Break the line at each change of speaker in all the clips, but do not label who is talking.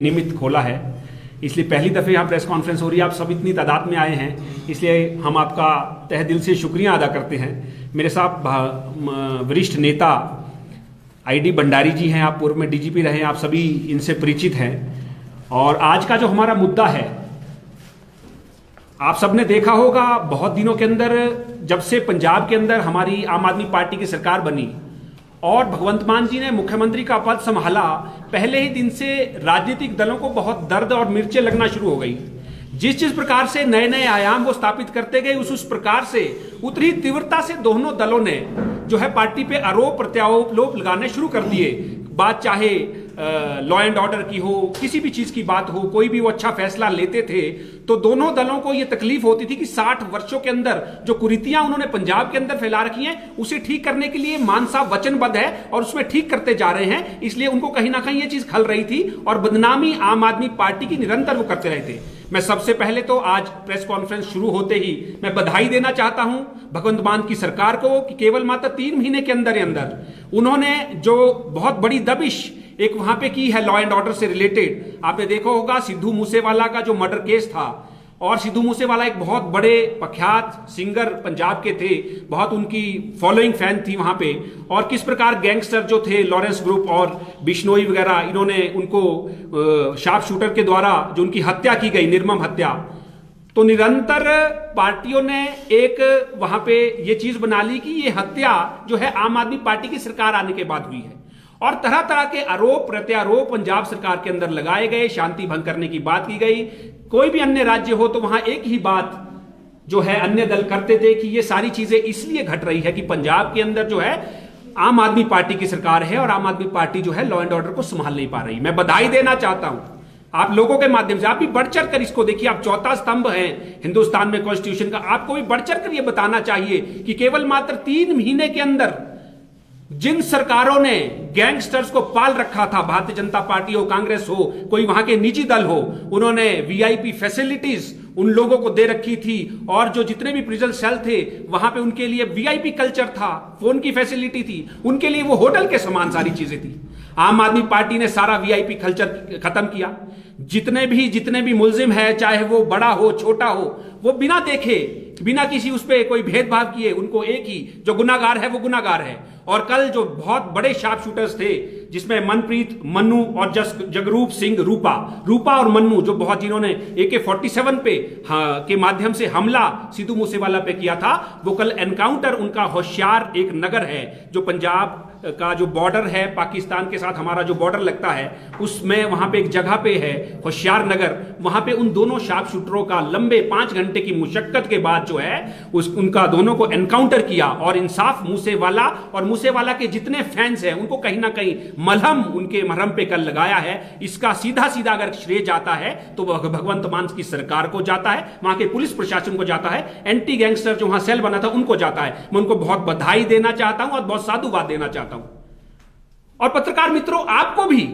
निमित्त खोला है, इसलिए पहली दफ़े यहाँ प्रेस कॉन्फ्रेंस हो रही है। आप सब इतनी तादाद में आए हैं, इसलिए हम आपका तहे दिल से शुक्रिया अदा करते हैं। मेरे साथ वरिष्ठ नेता आईडी भंडारी जी हैं, आप पूर्व में डीजीपी रहे हैं, आप सभी इनसे परिचित हैं। और आज का जो हमारा मुद्दा है, आप सबने देखा होगा बहुत दिनों के अंदर, जब से पंजाब के अंदर हमारी आम आदमी पार्टी की सरकार बनी और भगवंत मान जी ने मुख्यमंत्री का पद संभाला, पहले ही दिन से राजनीतिक दलों को बहुत दर्द और मिर्चें लगना शुरू हो गई। जिस प्रकार से नए नए आयाम वो स्थापित करते गए, उस प्रकार से उतनी तीव्रता से दोनों दलों ने जो है पार्टी पे आरोप प्रत्यारोप लगाने शुरू कर दिए। बात चाहे लॉ एंड ऑर्डर की हो, किसी भी चीज की बात हो, कोई भी वो अच्छा फैसला लेते थे तो दोनों दलों को ये तकलीफ होती थी कि 60 वर्षों के अंदर जो कुरीतियां उन्होंने पंजाब के अंदर फैला रखी हैं, उसे ठीक करने के लिए मान साहब वचनबद्ध है और उसमें ठीक करते जा रहे हैं। इसलिए उनको कहीं ना कहीं ये चीज खल रही थी और बदनामी आम आदमी पार्टी की निरंतर वो करते रहे थे। मैं सबसे पहले तो आज प्रेस कॉन्फ्रेंस शुरू होते ही मैं बधाई देना चाहता हूं भगवंत मान की सरकार को कि केवल मात्र 3 महीने के अंदर उन्होंने जो बहुत बड़ी दबिश एक वहां पे की है लॉ एंड ऑर्डर से रिलेटेड। आपने देखा होगा सिद्धू मूसेवाला का जो मर्डर केस था, और सिद्धू मूसेवाला एक बहुत बड़े प्रख्यात सिंगर पंजाब के थे, बहुत उनकी फॉलोइंग फैन थी वहां पे, और किस प्रकार गैंगस्टर जो थे लॉरेंस ग्रुप और बिश्नोई वगैरह, इन्होंने उनको शार्प शूटर के द्वारा जो उनकी हत्या की गई, निर्मम हत्या। तो निरंतर पार्टियों ने एक वहां पे ये चीज बना ली कि ये हत्या जो है आम आदमी पार्टी की सरकार आने के बाद हुई है, और तरह तरह के आरोप प्रत्यारोप पंजाब सरकार के अंदर लगाए गए, शांति भंग करने की बात की गई। कोई भी अन्य राज्य हो तो वहां एक ही बात जो है अन्य दल करते थे कि ये सारी चीजें इसलिए घट रही है कि पंजाब के अंदर जो है आम आदमी पार्टी की सरकार है और आम आदमी पार्टी जो है लॉ एंड ऑर्डर को संभाल नहीं पा रही। मैं बधाई देना चाहता हूं आप लोगों के माध्यम से, आप भी बढ़ चढ़ कर इसको देखिए। आप चौथा स्तंभ हैं हिंदुस्तान में कॉन्स्टिट्यूशन का, आपको भी बढ़ चढ़ कर यह बताना चाहिए कि केवल मात्र 3 महीने के अंदर जिन सरकारों ने गैंगस्टर्स को पाल रखा था, भारतीय जनता पार्टी हो, कांग्रेस हो, कोई वहां के निजी दल हो, उन्होंने वीआईपी फैसिलिटीज उन लोगों को दे रखी थी, और जो जितने भी प्रिजन सेल थे वहां पे उनके लिए वीआईपी कल्चर था, फोन की फैसिलिटी थी, उनके लिए वो होटल के समान सारी चीजें थी। आम आदमी पार्टी ने सारा वीआईपी कल्चर खत्म किया। जितने भी मुलजिम है, चाहे वो बड़ा हो छोटा हो, वो बिना देखे, बिना किसी उस पर कोई भेदभाव किए, उनको एक ही जो गुनाहगार है वो गुनाहगार है। और कल जो बहुत बड़े शार्प शूटर्स थे, जिसमें मनप्रीत, मन्नू और जगरूप सिंह रूपा और मन्नू, जो बहुत जिन्होंने AK-47 पे के माध्यम से हमला सिद्धू मूसेवाला पे किया था, वो कल एनकाउंटर उनका होशियार एक नगर है जो पंजाब का जो बॉर्डर है पाकिस्तान के साथ, हमारा जो बॉर्डर लगता है, उसमें वहां पे एक जगह पे है होशियार नगर, वहां पे उन दोनों शार्प शूटरों का लंबे 5 घंटे की मुशक्कत के बाद जो है उनका दोनों को एनकाउंटर किया। और इंसाफ मूसेवाला और मूसेवाला के जितने फैंस हैं उनको कहीं ना कहीं मलहम उनके मरहम पे कल लगाया है। इसका सीधा सीधा अगर श्रेय जाता है तो भगवंत मान की सरकार को जाता है, वहां के पुलिस प्रशासन को जाता है, एंटी गैंगस्टर जो वहां सेल बना था उनको जाता है। मैं उनको बहुत बधाई देना चाहता हूं और बहुत साधुवाद देना चाहता हूं। और पत्रकार मित्रों, आपको भी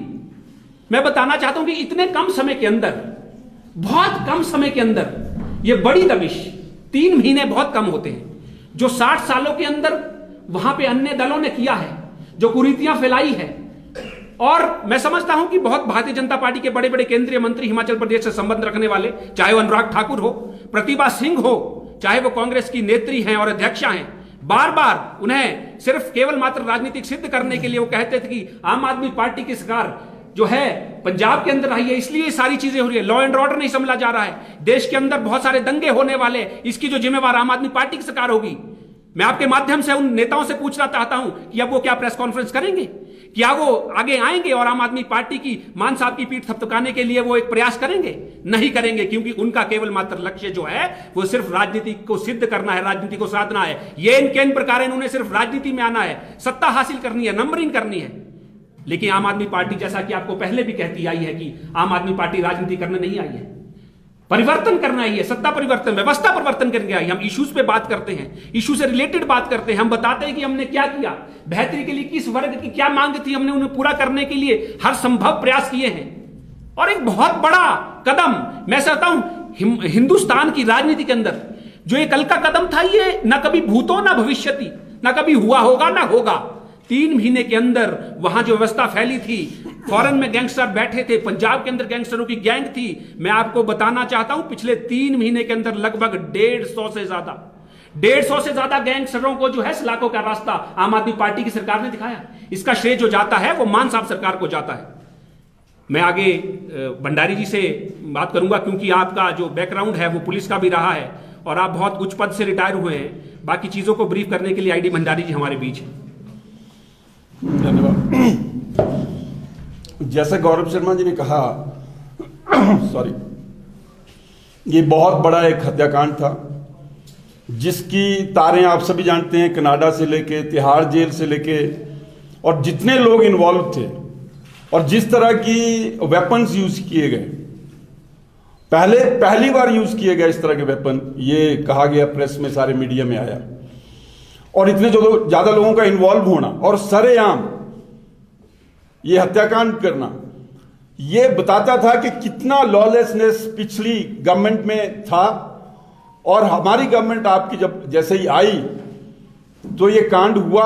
मैं बताना चाहता हूं कि इतने कम समय के अंदर, बहुत कम समय के अंदर यह बड़ी दबिश, 3 महीने बहुत कम होते हैं, जो 60 सालों के अंदर वहां पे अन्य दलों ने किया है, जो कुरीतियां फैलाई है। और मैं समझता हूं कि बहुत भारतीय जनता पार्टी के बड़े बड़े केंद्रीय मंत्री, हिमाचल प्रदेश से संबंध रखने वाले, चाहे वो अनुराग ठाकुर हो, प्रतिभा सिंह हो, चाहे वो कांग्रेस की नेत्री हैं और अध्यक्षा हैं, बार बार उन्हें सिर्फ केवल मात्र राजनीतिक सिद्ध करने के लिए वो कहते थे कि आम आदमी पार्टी की सरकार जो है पंजाब के अंदर आई है, इसलिए सारी चीजें हो रही है, लॉ एंड ऑर्डर नहीं संभला जा रहा है, देश के अंदर बहुत सारे दंगे होने वाले, इसकी जो जिम्मेवार आम आदमी पार्टी की सरकार होगी। मैं आपके माध्यम से उन नेताओं से पूछना चाहता हूं कि अब वो क्या प्रेस कॉन्फ्रेंस करेंगे, क्या वो आगे आएंगे और आम आदमी पार्टी की मान साहब की पीठ थपथपाने के लिए वो एक प्रयास करेंगे? नहीं करेंगे, क्योंकि उनका केवल मात्र लक्ष्य जो है वो सिर्फ राजनीति को सिद्ध करना है, राजनीति को साधना है। ये इन प्रकार उन्होंने सिर्फ राजनीति में आना है, सत्ता हासिल करनी है, नंबरिंग करनी है। लेकिन आम आदमी पार्टी, जैसा कि आपको पहले भी कहती आई है कि आम आदमी पार्टी राजनीति करने नहीं आई है, परिवर्तन करना ही है, सत्ता परिवर्तन, व्यवस्था परिवर्तन करने आई। हम इश्यूज पे बात करते हैं, इशू से रिलेटेड बात करते हैं, हम बताते हैं कि हमने क्या किया, बेहतरी के लिए किस वर्ग की क्या मांग थी, हमने उन्हें पूरा करने के लिए हर संभव प्रयास किए हैं। और एक बहुत बड़ा कदम मैं चाहता हूं हिंदुस्तान की राजनीति के अंदर, जो ये कल का कदम था, ये ना कभी भूतो ना भविष्यति, ना कभी हुआ होगा ना होगा, 3 महीने के अंदर वहां जो व्यवस्था फैली थी, फॉरेन में गैंगस्टर बैठे थे, पंजाब के अंदर गैंगस्टरों की गैंग थी। मैं आपको बताना चाहता हूं पिछले 3 महीने के अंदर लगभग 150 से ज्यादा गैंगस्टरों को जो है सलाखों का रास्ता आम आदमी पार्टी की सरकार ने दिखाया। इसका श्रेय जो जाता है वो मान साहब सरकार को जाता है। मैं आगे भंडारी जी से बात करूंगा, क्योंकि आपका जो बैकग्राउंड है वो पुलिस का भी रहा है और आप बहुत उच्च पद से रिटायर हुए हैं। बाकी चीजों को ब्रीफ करने के लिए आईडी भंडारी जी हमारे बीच हैं।
धन्यवाद। जैसे गौरव शर्मा जी ने कहा, सॉरी, ये बहुत बड़ा एक हत्याकांड था जिसकी तारें आप सभी जानते हैं, कनाडा से लेके तिहाड़ जेल से लेके, और जितने लोग इन्वॉल्व थे और जिस तरह की वेपन्स यूज किए गए, पहली बार यूज किए गए इस तरह के वेपन, ये कहा गया, प्रेस में सारे मीडिया में आया, और इतने जो ज्यादा लोगों का इन्वॉल्व होना और सरेआम ये हत्याकांड करना, ये बताता था कि कितना लॉलेसनेस पिछली गवर्नमेंट में था। और हमारी गवर्नमेंट आपकी जब जैसे ही आई तो ये कांड हुआ,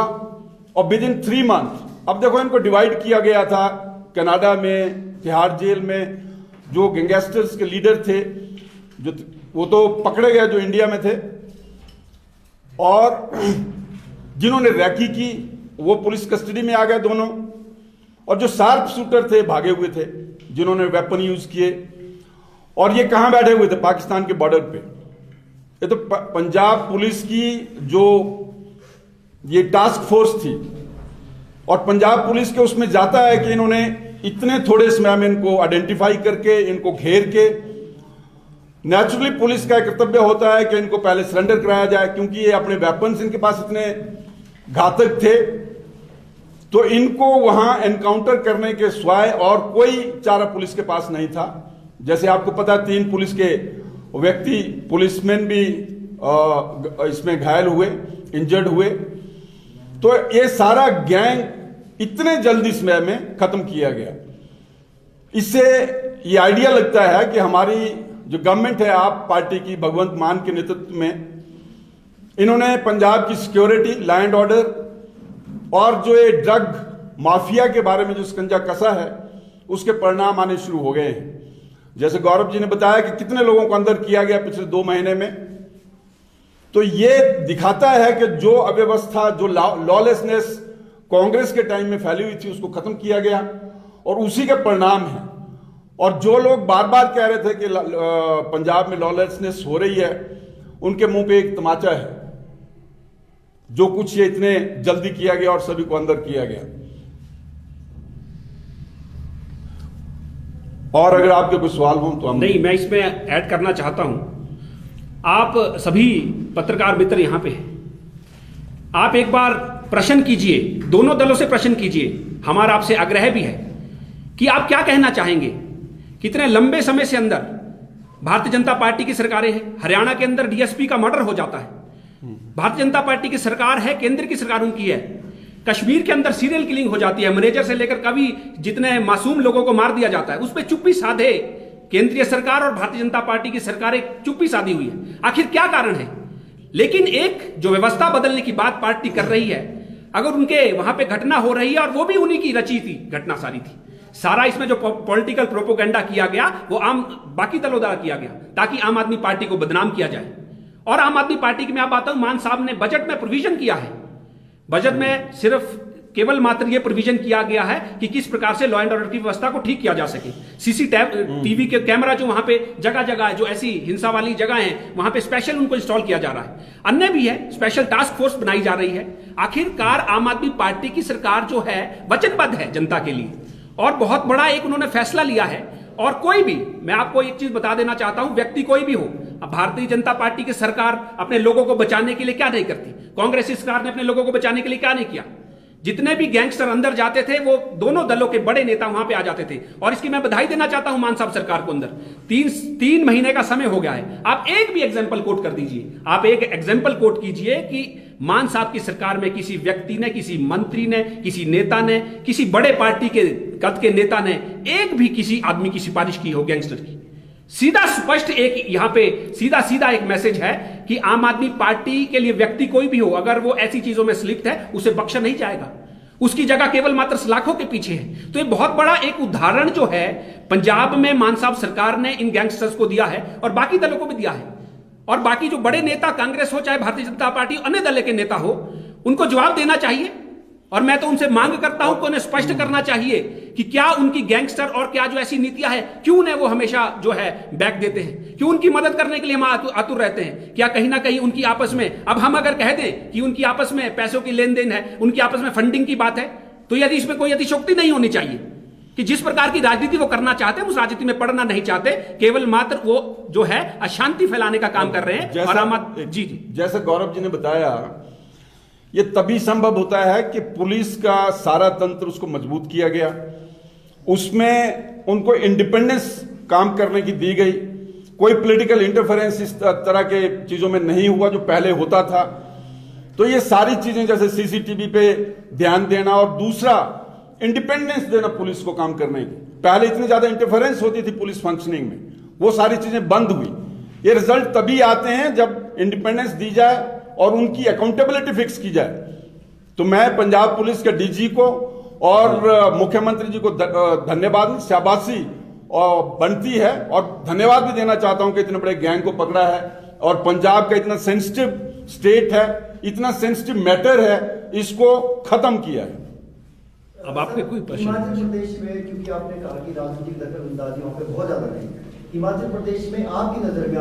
और विद इन 3 मंथ, अब देखो इनको डिवाइड किया गया था। कनाडा में तिहाड़ जेल में जो गैंगस्टर्स के लीडर थे, जो वो तो पकड़े गए जो इंडिया में थे, और जिन्होंने रैकी की वो पुलिस कस्टडी में आ गए दोनों, और जो शार्प शूटर थे भागे हुए थे जिन्होंने वेपन यूज किए। और ये कहां बैठे हुए थे? पाकिस्तान के बॉर्डर पे। ये तो पंजाब पुलिस की जो ये टास्क फोर्स थी, और पंजाब पुलिस के उसमें जाता है कि इन्होंने इतने थोड़े समय में इनको आइडेंटिफाई करके, इनको घेर के, नेचुरली पुलिस का कर्तव्य होता है कि इनको पहले सरेंडर कराया जाए, क्योंकि ये अपने वेपन्स इनके पास इतने घातक थे, तो इनको वहां एनकाउंटर करने के सिवाय और कोई चारा पुलिस के पास नहीं था। जैसे आपको पता है 3 पुलिस के व्यक्ति, पुलिसमैन भी इसमें घायल हुए, इंजर्ड हुए। तो ये सारा गैंग इतने जल्दी समय में खत्म किया गया। इससे ये आइडिया लगता है कि हमारी जो गवर्नमेंट है, आप पार्टी की, भगवंत मान के नेतृत्व में, इन्होंने पंजाब की सिक्योरिटी, लैंड ऑर्डर और जो ये ड्रग माफिया के बारे में जो शिकंजा कसा है, उसके परिणाम आने शुरू हो गए हैं। जैसे गौरव जी ने बताया कि कितने लोगों को अंदर किया गया पिछले 2 महीने में, तो ये दिखाता है कि जो अव्यवस्था, जो लॉलेसनेस कांग्रेस के टाइम में फैली हुई थी, उसको खत्म किया गया, और उसी के परिणाम है। और जो लोग बार बार कह रहे थे कि पंजाब में लॉलेसनेस हो रही है, उनके मुंह पे एक तमाचा है। जो कुछ ये इतने जल्दी किया गया और सभी को अंदर किया गया। और अगर आपके कोई सवाल हो तो हम
नहीं, मैं इसमें ऐड करना चाहता हूं। आप सभी पत्रकार मित्र यहां पे हैं, आप एक बार प्रश्न कीजिए, दोनों दलों से प्रश्न कीजिए। हमारा आपसे आग्रह भी है कि आप क्या कहना चाहेंगे। कितने लंबे समय से अंदर भारतीय जनता पार्टी की सरकारें हैं, हरियाणा के अंदर डीएसपी का मर्डर हो जाता है, भारतीय जनता पार्टी की सरकार है, केंद्र की सरकार उनकी है। कश्मीर के अंदर सीरियल किलिंग हो जाती है, मैनेजर से लेकर कभी जितने मासूम लोगों को मार दिया जाता है, उस पर चुप्पी साधे केंद्रीय सरकार और भारतीय जनता पार्टी की सरकारें चुप्पी साधी हुई है। आखिर क्या कारण है? लेकिन एक जो व्यवस्था बदलने की बात पार्टी कर रही है, अगर उनके वहां पे घटना हो रही है और वो भी उन्हीं की रची थी घटना सारी थी, सारा इसमें जो पॉलिटिकल प्रोपोगेंडा किया गया वो आम बाकी दलों द्वारा किया गया ताकि आम आदमी पार्टी को बदनाम किया जाए। और आम आदमी पार्टी की मैं आप बात हूं, मान साहब ने बजट में प्रोविजन किया है, बजट में सिर्फ केवल मात्र यह प्रोविजन किया गया है कि किस प्रकार से लॉ एंड ऑर्डर की व्यवस्था को ठीक किया जा सके। सीसीटीवी के कैमरा जो वहां पे जगह जगह है, जो ऐसी हिंसा वाली जगह है, वहां पे स्पेशल उनको इंस्टॉल किया जा रहा है। अन्य भी है, स्पेशल टास्क फोर्स बनाई जा रही है। आखिरकार आम आदमी पार्टी की सरकार जो है वचनबद्ध है जनता के लिए, और बहुत बड़ा एक उन्होंने फैसला लिया है। और कोई भी, मैं आपको एक चीज बता देना चाहता हूं, व्यक्ति कोई भी हो, अब भारतीय जनता पार्टी की सरकार अपने लोगों को बचाने के लिए क्या नहीं करती, कांग्रेस की सरकार ने अपने लोगों को बचाने के लिए क्या नहीं किया। जितने भी गैंगस्टर अंदर जाते थे वो दोनों दलों के बड़े नेता वहां पे आ जाते थे। और इसकी मैं बधाई देना चाहता हूं मान साहब सरकार को, अंदर तीन महीने का समय हो गया है। आप एक भी एग्जाम्पल कोट कर दीजिए, आप एक एग्जाम्पल कोट कीजिए कि मान साहब की सरकार में किसी व्यक्ति ने, किसी मंत्री ने, किसी नेता ने, किसी बड़े पार्टी के कद के नेता ने एक भी किसी आदमी की सिफारिश की हो गैंगस्टर की। सीधा स्पष्ट एक यहां पे सीधा एक मैसेज है कि आम आदमी पार्टी के लिए व्यक्ति कोई भी हो, अगर वो ऐसी चीजों में संलिप्त है उसे बख्शा नहीं जाएगा। उसकी जगह केवल मात्र सलाखों के पीछे है। तो ये बहुत बड़ा एक उदाहरण जो है पंजाब में मान साहब सरकार ने इन गैंगस्टर्स को दिया है और बाकी दलों को भी दिया है। और बाकी जो बड़े नेता कांग्रेस हो चाहे भारतीय जनता पार्टी अन्य दल के नेता हो, उनको जवाब देना चाहिए। और मैं तो उनसे मांग करता हूं कि उन्हें स्पष्ट करना चाहिए कि क्या उनकी गैंगस्टर और क्या जो ऐसी नीतियां हैं, क्यों उन्हें वो हमेशा जो है बैक देते हैं, क्यों उनकी मदद करने के लिए हम आतुर रहते हैं। क्या कहीं ना कहीं उनकी आपस में, अब हम अगर कह दें कि उनकी आपस में पैसों की लेन देन है, उनकी आपस में फंडिंग की बात है, तो यदि इसमें कोई अतिशयोक्ति नहीं होनी चाहिए कि जिस प्रकार की राजनीति वो करना चाहते हैं उस राजनीति में पड़ना नहीं चाहते, केवल मात्र वो जो है अशांति फैलाने का काम कर रहे हैं। और जी
जैसे गौरव जी ने बताया, ये तभी संभव होता है कि पुलिस का सारा तंत्र उसको मजबूत किया गया, उसमें उनको इंडिपेंडेंस काम करने की दी गई, कोई पॉलिटिकल इंटरफेरेंस इस तरह के चीजों में नहीं हुआ जो पहले होता था। तो ये सारी चीजें जैसे सीसीटीवी पे ध्यान देना और दूसरा इंडिपेंडेंस देना पुलिस को काम करने की, पहले इतनी ज्यादा इंटरफेरेंस होती थी पुलिस फंक्शनिंग में, वो सारी चीजें बंद हुई। ये रिजल्ट तभी आते हैं जब इंडिपेंडेंस दी जाए और उनकी अकाउंटेबिलिटी फिक्स की जाए। तो मैं पंजाब पुलिस के डीजी को और मुख्यमंत्री जी को धन्यवाद, शाबाशी और बनती है, और धन्यवाद भी देना चाहता हूं कि इतने बड़े गैंग को पकड़ा है और पंजाब का इतना सेंसिटिव स्टेट है, इतना सेंसिटिव मैटर है, इसको खत्म किया है।
अब आपके कोई प्रश्न?
हिमाचल प्रदेश में, क्योंकि आपने कहा कि राजनीतिक दखल अंदाजी वहां पे बहुत ज्यादा नहीं है, हिमाचल प्रदेश में आपकी नजर में